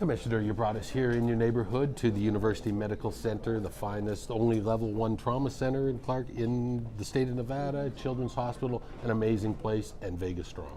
Commissioner, you brought us here in your neighborhood to the University Medical Center, the finest, only level 1 trauma center in Clark in the state of Nevada, Children's Hospital, an amazing place, and Vegas Strong.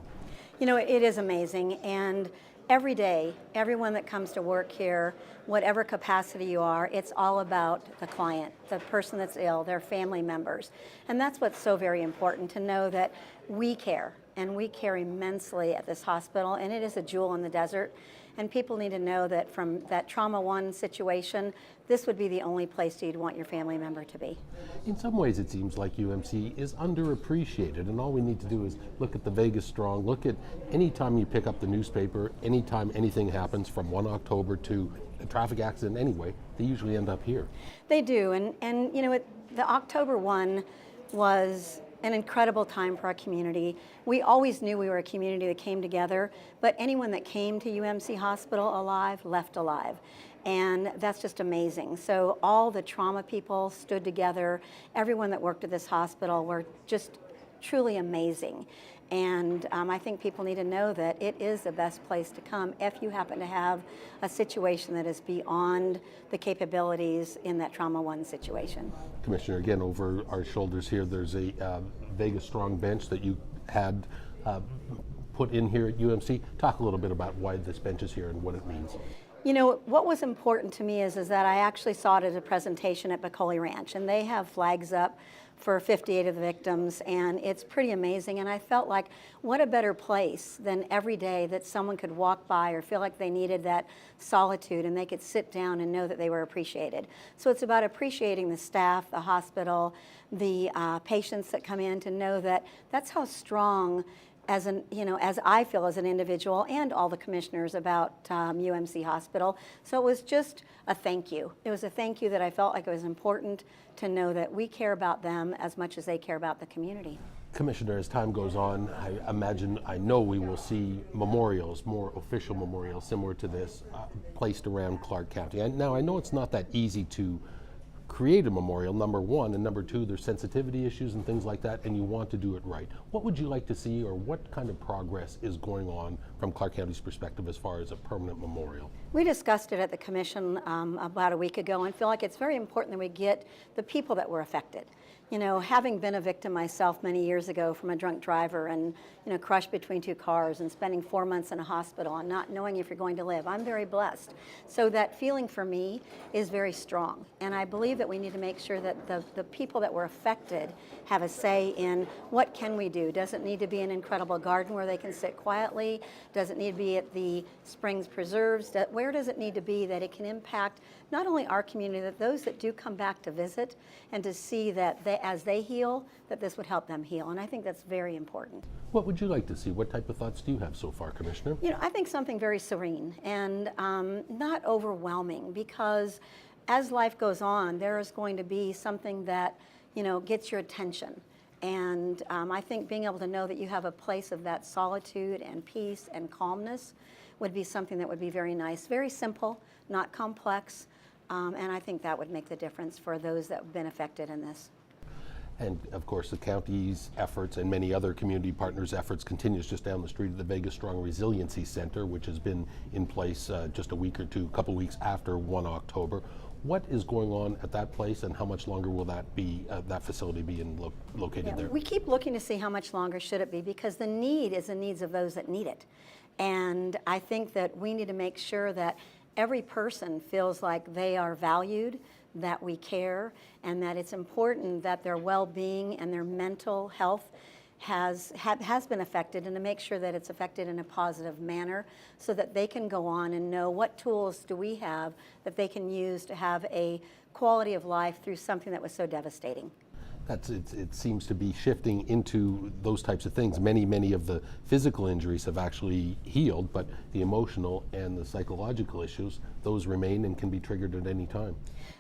You know, it is amazing, and every day, everyone that comes to work here, whatever capacity you are, it's all about the client, the person that's ill, their family members. And that's what's so very important, to know that we care, and we care immensely at this hospital, and it is a jewel in the desert. And people need to know that from that trauma 1 situation, this would be the only place you'd want your family member to be. In some ways, it seems like UMC is underappreciated, and all we need to do is look at the Vegas Strong, look at any time you pick up the newspaper, anytime anything happens from 1 October to a traffic accident anyway, they usually end up here. They do, and you know, the October 1 was an incredible time for our community. We always knew we were a community that came together, but anyone that came to UMC Hospital alive left alive. And that's just amazing. So all the trauma people stood together. Everyone that worked at this hospital were just truly amazing. And I think people need to know that it is the best place to come if you happen to have a situation that is beyond the capabilities in that trauma 1 situation. Commissioner, again, over our shoulders here, there's a Vegas Strong bench that you had put in here at UMC. Talk a little bit about why this bench is here and what it means. You know, what was important to me is that I actually saw it as a presentation at Bacolli Ranch, and they have flags up for 58 of the victims, and it's pretty amazing. And I felt like, what a better place than every day that someone could walk by or feel like they needed that solitude and they could sit down and know that they were appreciated. So it's about appreciating the staff, the hospital, the patients that come in, to know that that's how strong, as I feel as an individual, and all the commissioners about UMC Hospital. So it was just a thank you. It was a thank you that I felt like it was important to know that we care about them as much as they care about the community. Commissioner, as time goes on, I know we will see memorials, more official memorials similar to this, placed around Clark County. And now I know it's not that easy to create a memorial, number 1, and number 2, there's sensitivity issues and things like that, and you want to do it right. What would you like to see, or what kind of progress is going on from Clark County's perspective as far as a permanent memorial? We discussed it at the commission about a week ago, and feel like it's very important that we get the people that were affected. You know, having been a victim myself many years ago from a drunk driver and, crushed between 2 cars and spending 4 months in a hospital and not knowing if you're going to live, I'm very blessed. So that feeling for me is very strong. And I believe that we need to make sure that the people that were affected have a say in what can we do. Does it need to be an incredible garden where they can sit quietly? Does it need to be at the Springs Preserves? Where does it need to be that it can impact not only our community, but those that do come back to visit, and to see that as they heal, that this would help them heal. And I think that's very important. What would you like to see? What type of thoughts do you have so far, Commissioner? I think something very serene and not overwhelming, because as life goes on, there is going to be something that, gets your attention. And I think being able to know that you have a place of that solitude and peace and calmness would be something that would be very nice, very simple, not complex. And I think that would make the difference for those that have been affected in this. And of course, the county's efforts and many other community partners' efforts continues just down the street at the Vegas Strong Resiliency Center, which has been in place just a week or two, a couple weeks after 1 October. What is going on at that place, and how much longer will that be, that facility be located there? We keep looking to see how much longer should it be, because the need is the needs of those that need it. And I think that we need to make sure that every person feels like they are valued, that we care, and that it's important that their well-being and their mental health has been affected, and to make sure that it's affected in a positive manner, so that they can go on and know what tools do we have that they can use to have a quality of life through something that was so devastating. It seems to be shifting into those types of things. Many of the physical injuries have actually healed, but the emotional and the psychological issues, those remain and can be triggered at any time.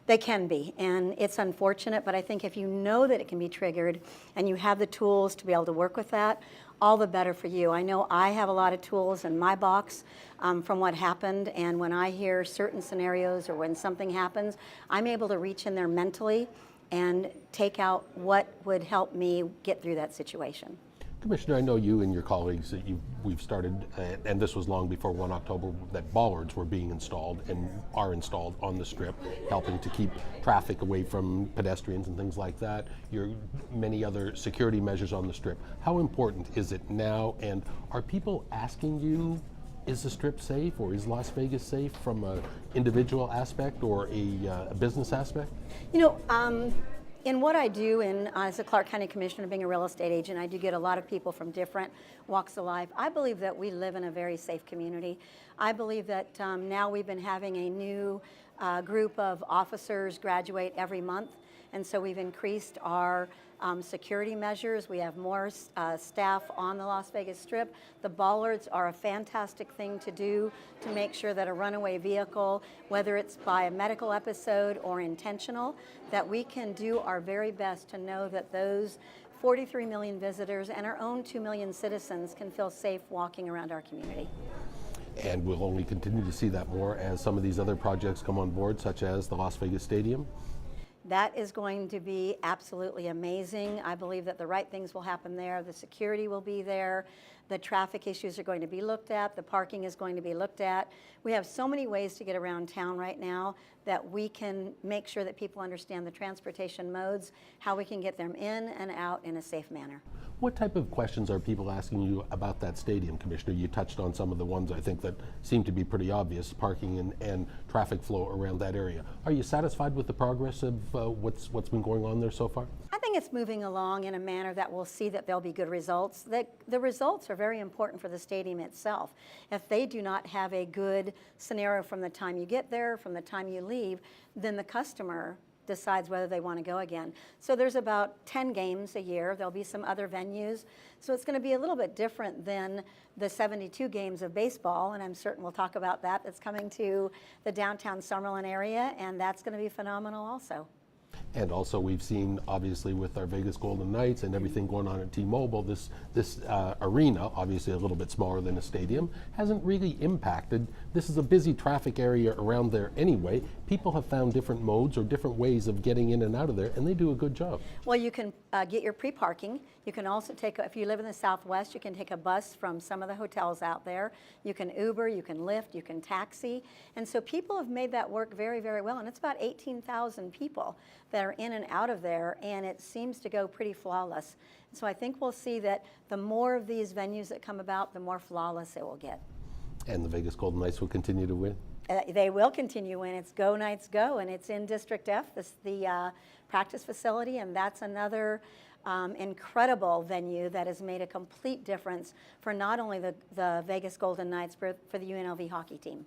They can be, and it's unfortunate, but I think if you know that it can be triggered and you have the tools to be able to work with that, all the better for you. I know I have a lot of tools in my box from what happened, and when I hear certain scenarios or when something happens, I'm able to reach in there mentally and take out what would help me get through that situation. Commissioner, I know you and your colleagues that we've started, and this was long before 1 October, that bollards were being installed and are installed on the Strip, helping to keep traffic away from pedestrians and things like that. Your many other security measures on the Strip. How important is it now, and are people asking you, is the Strip safe, or is Las Vegas safe from an individual aspect or a business aspect? You know, in what I do, as a Clark County Commissioner, being a real estate agent, I do get a lot of people from different walks of life. I believe that we live in a very safe community. I believe that now we've been having a new group of officers graduate every month, and so we've increased our security measures. We have more staff on the Las Vegas Strip. The bollards are a fantastic thing to do to make sure that a runaway vehicle, whether it's by a medical episode or intentional, that we can do our very best to know that those 43 million visitors and our own 2 million citizens can feel safe walking around our community. And we'll only continue to see that more as some of these other projects come on board, such as the Las Vegas Stadium. That is going to be absolutely amazing. I believe that the right things will happen there. The security will be there. The traffic issues are going to be looked at. The parking is going to be looked at. We have so many ways to get around town right now that we can make sure that people understand the transportation modes, how we can get them in and out in a safe manner. What type of questions are people asking you about that stadium, Commissioner? You touched on some of the ones I think that seem to be pretty obvious, parking and traffic flow around that area. Are you satisfied with the progress of what's been going on there so far? I think it's moving along in a manner that we'll see that there'll be good results. The results are very important for the stadium itself. If they do not have a good scenario from the time you get there, from the time you leave, then the customer decides whether they want to go again. So there's about 10 games a year. There'll be some other venues. So it's going to be a little bit different than the 72 games of baseball, and I'm certain we'll talk about that. That's coming to the downtown Summerlin area, and that's going to be phenomenal also. And also we've seen, obviously, with our Vegas Golden Knights and everything going on at T-Mobile, this arena, obviously a little bit smaller than a stadium, hasn't really impacted. This is a busy traffic area around there anyway. People have found different modes or different ways of getting in and out of there, and they do a good job. Well, you can get your pre-parking. You can also take, if you live in the Southwest, you can take a bus from some of the hotels out there. You can Uber, you can Lyft, you can taxi. And so people have made that work very, very well. And it's about 18,000 people that are in and out of there, and it seems to go pretty flawless. So I think we'll see that the more of these venues that come about, the more flawless it will get. And the Vegas Golden Knights will continue to win? They will continue when it's Go Knights Go, and it's in District F, the practice facility, and that's another incredible venue that has made a complete difference for not only the Vegas Golden Knights, but for the UNLV hockey team.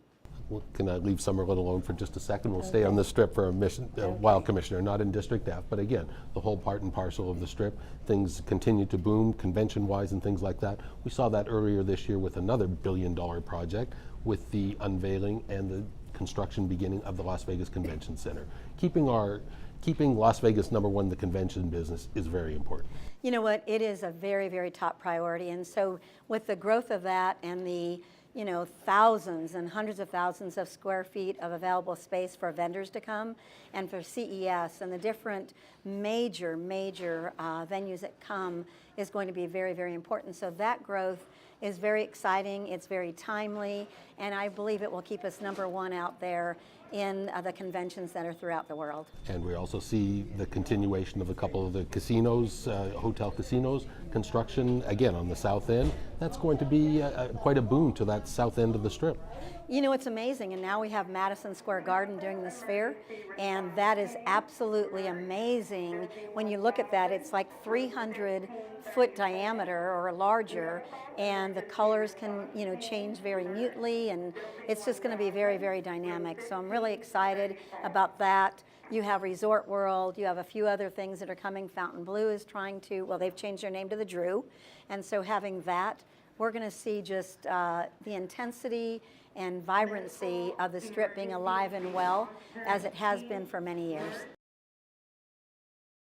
Well, can I leave Summerlin alone for just a second? We'll stay on the Strip for a while, Commissioner, not in District F, but again, the whole part and parcel of the Strip. Things continue to boom, convention-wise and things like that. We saw that earlier this year with another billion-dollar project with the unveiling and the construction beginning of the Las Vegas Convention Center. Keeping Las Vegas #1, the convention business, is very important. You know what? It is a very, very top priority. And so with the growth of that and the thousands and hundreds of thousands of square feet of available space for vendors to come, and for CES and the different major venues that come is going to be very, very important. So that growth is very exciting, it's very timely, and I believe it will keep us #1 out there in the convention center throughout the world. And we also see the continuation of a couple of the casinos, hotel casinos, construction, again, on the south end. That's going to be quite a boon to that south end of the Strip. You know, it's amazing, and now we have Madison Square Garden doing the Sphere, and that is absolutely amazing. When you look at that, it's like 300-foot diameter or larger, and the colors can, change very mutely, and it's just going to be very, very dynamic. So I'm really excited about that. You have Resort World, you have a few other things that are coming. Fontainebleau is trying to, well, they've changed their name to the Drew, and so having that, we're going to see just the intensity and vibrancy of the Strip being alive and well as it has been for many years.